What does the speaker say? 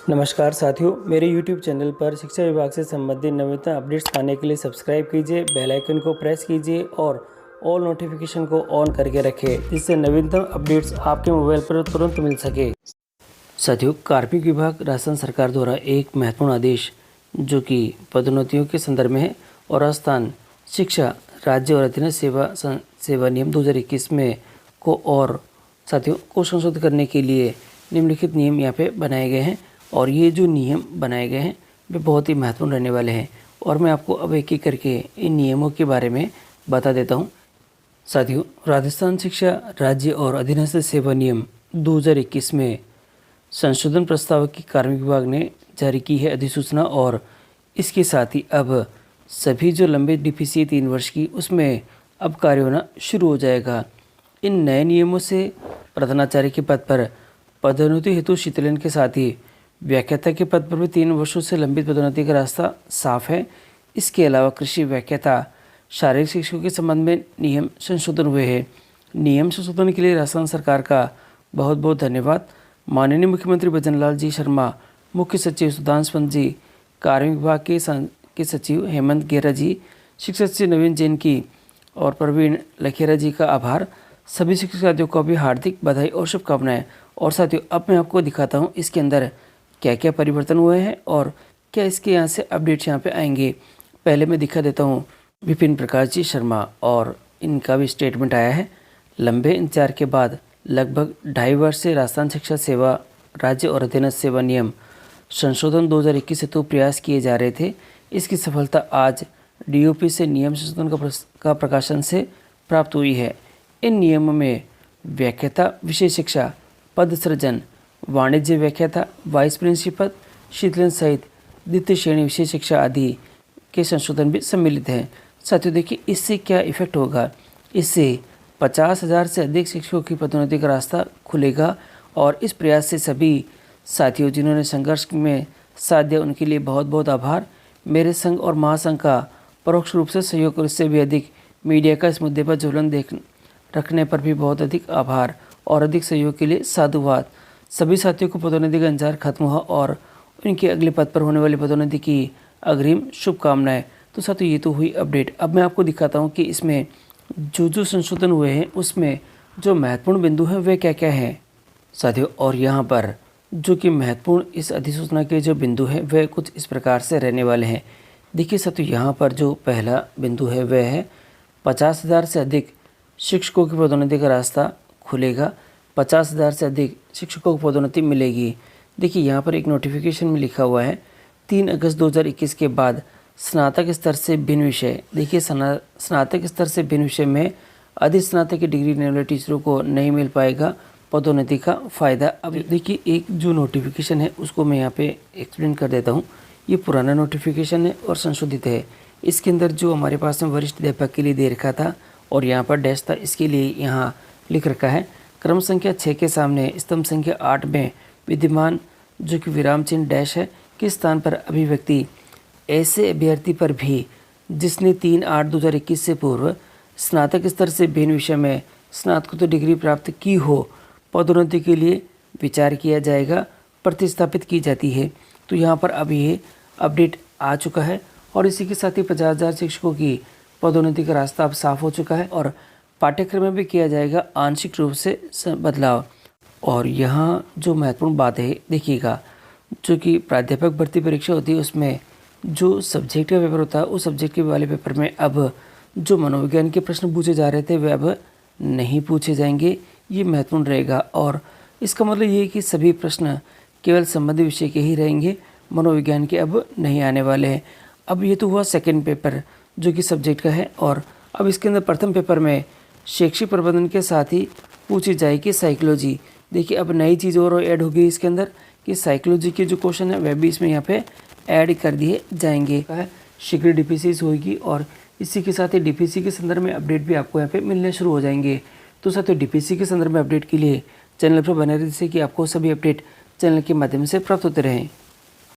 नमस्कार साथियों, मेरे YouTube चैनल पर शिक्षा विभाग से संबंधित नवीनतम अपडेट्स पाने के लिए सब्सक्राइब कीजिए, बेल आइकन को प्रेस कीजिए और ऑल नोटिफिकेशन को ऑन करके रखें, जिससे नवीनतम अपडेट्स आपके मोबाइल पर तुरंत मिल सके। साथियों, कार्मिक विभाग राजस्थान सरकार द्वारा एक महत्वपूर्ण आदेश जो कि पदोन्नतियों के संदर्भ में है और राजस्थान शिक्षा राज्य और अधीनस्थ सेवा नियम 2021 में को संशोधित करने के लिए निम्नलिखित नियम यहाँ पे बनाए गए हैं। और ये जो नियम बनाए गए हैं वे बहुत ही महत्वपूर्ण रहने वाले हैं और मैं आपको अब एक एक करके इन नियमों के बारे में बता देता हूँ। साथियों, राजस्थान शिक्षा राज्य और अधीनस्थ सेवा नियम 2021 में संशोधन प्रस्ताव की कार्मिक विभाग ने जारी की है अधिसूचना और इसके साथ ही अब सभी जो लंबे डीपीसी 3 वर्ष की उसमें अब कार्य होना शुरू हो जाएगा। इन नए नियमों से प्रधानाचार्य के पद पर पदोन्नति हेतु शीतलन के साथ ही व्याख्याता के पद पर भी 3 वर्षों से लंबित पदोन्नति का रास्ता साफ है। इसके अलावा कृषि व्याख्याता शारीरिक शिक्षकों के संबंध में नियम संशोधन हुए हैं। नियम संशोधन के लिए राजस्थान सरकार का बहुत बहुत धन्यवाद। माननीय मुख्यमंत्री भजनलाल जी शर्मा, मुख्य सचिव सुधांशु पंत जी, कार्मिक विभाग के सचिव हेमंत गेरा जी, शिक्षा सचिव नवीन जैन की और प्रवीण लखेरा जी का आभार। सभी शिक्षक साथियों को भी हार्दिक बधाई और शुभकामनाएं। और साथियों, अब मैं आपको दिखाता हूँ इसके अंदर क्या क्या परिवर्तन हुए हैं और क्या इसके यहाँ से अपडेट्स यहाँ पे आएंगे। पहले मैं दिखा देता हूँ विपिन प्रकाश जी शर्मा और इनका भी स्टेटमेंट आया है। लंबे इंतजार के बाद लगभग 2.5 वर्ष से राजस्थान शिक्षा सेवा राज्य और अधीनस्थ सेवा नियम संशोधन 2021 हेतु प्रयास किए जा रहे थे। इसकी सफलता आज डीओपी से नियम संशोधन का प्रकाशन से प्राप्त हुई है। इन नियमों में व्याख्याता विषय शिक्षा पद सृजन, वाणिज्य व्याख्याता, वाइस प्रिंसिपल, शीतलन सहित द्वितीय श्रेणी विषय शिक्षा आदि के संशोधन भी सम्मिलित हैं। साथियों, देखिए इससे क्या इफेक्ट होगा। इससे 50,000 से अधिक शिक्षकों की पदोन्नति का रास्ता खुलेगा और इस प्रयास से सभी साथियों जिन्होंने संघर्ष में साथ दिया उनके लिए बहुत बहुत आभार। मेरे संघ और महासंघ का परोक्ष रूप से सहयोग और इससे भी अधिक मीडिया का इस मुद्दे पर ज्वलन रखने पर भी बहुत अधिक आभार और अधिक सहयोग के लिए साधुवाद। सभी साथियों को पदोन्नति का इंतजार खत्म हुआ और उनके अगले पद पर होने वाली पदोन्नति की अग्रिम शुभकामनाएं। तो साथियों, ये तो हुई अपडेट। अब मैं आपको दिखाता हूँ कि इसमें जो संशोधन हुए हैं उसमें जो महत्वपूर्ण बिंदु हैं वे क्या क्या हैं साथियों। और यहाँ पर जो कि महत्वपूर्ण इस अधिसूचना के जो बिंदु हैं वे कुछ इस प्रकार से रहने वाले हैं। देखिए साथियों, यहाँ पर जो पहला बिंदु है वह है 50,000 से अधिक शिक्षकों की पदोन्नति का रास्ता खुलेगा। 50,000 से अधिक शिक्षकों को पदोन्नति मिलेगी। देखिए यहाँ पर एक नोटिफिकेशन में लिखा हुआ है 3 अगस्त 2021 के बाद स्नातक स्तर से भिन्न विषय। देखिए स्नातक स्तर से भिन्न विषय में अधिस्नातक की डिग्री लेने वाले टीचरों को नहीं मिल पाएगा पदोन्नति का फ़ायदा। अब देखिए एक जो नोटिफिकेशन है उसको मैं यहाँ पे एक्सप्लेन कर देता हूँ। ये पुराना नोटिफिकेशन है और संशोधित है। इसके अंदर जो हमारे पास में वरिष्ठ अध्यापक के लिए दे रखा था और यहाँ पर डैश था, इसके लिए यहाँ लिख रखा है क्रम संख्या 6 के सामने स्तंभ संख्या 8 में विद्यमान जो कि विराम चिन्ह डैश है के स्थान पर अभिव्यक्ति ऐसे अभ्यर्थी पर भी जिसने 3/8/2021 से पूर्व स्नातक स्तर से भिन्न विषय में स्नातकोत्तर डिग्री प्राप्त की हो पदोन्नति के लिए विचार किया जाएगा, प्रतिस्थापित की जाती है। तो यहाँ पर अब ये अपडेट आ चुका है और इसी के साथ ही 50,000 शिक्षकों की पदोन्नति का रास्ता अब साफ हो चुका है और पाठ्यक्रम में भी किया जाएगा आंशिक रूप से बदलाव। और यहाँ जो महत्वपूर्ण बात है देखिएगा, जो कि प्राध्यापक भर्ती परीक्षा होती है उसमें जो सब्जेक्ट का पेपर होता है उस सब्जेक्ट के वाले पेपर में अब जो मनोविज्ञान के प्रश्न पूछे जा रहे थे वे अब नहीं पूछे जाएंगे। ये महत्वपूर्ण रहेगा और इसका मतलब ये है कि सभी प्रश्न केवल संबंधित विषय के ही रहेंगे, मनोविज्ञान के अब नहीं आने वाले हैं। अब ये तो हुआ सेकेंड पेपर जो कि सब्जेक्ट का है और अब इसके अंदर प्रथम पेपर में शैक्षिक प्रबंधन के साथ ही पूछी जाएगी साइकोलॉजी। देखिए अब नई चीज़ और ऐड हो गई इसके अंदर कि साइकोलॉजी के जो क्वेश्चन है वह भी इसमें यहाँ पे ऐड कर दिए जाएंगे। शीघ्र डीपीसी होगी और इसी के साथ ही डीपीसी के संदर्भ में अपडेट भी आपको यहाँ पे मिलने शुरू हो जाएंगे। तो साथियों, डीपीसी के संदर्भ में अपडेट के लिए चैनल पर बने रहिए जिससे कि आपको सभी अपडेट चैनल के माध्यम से प्राप्त होते रहें।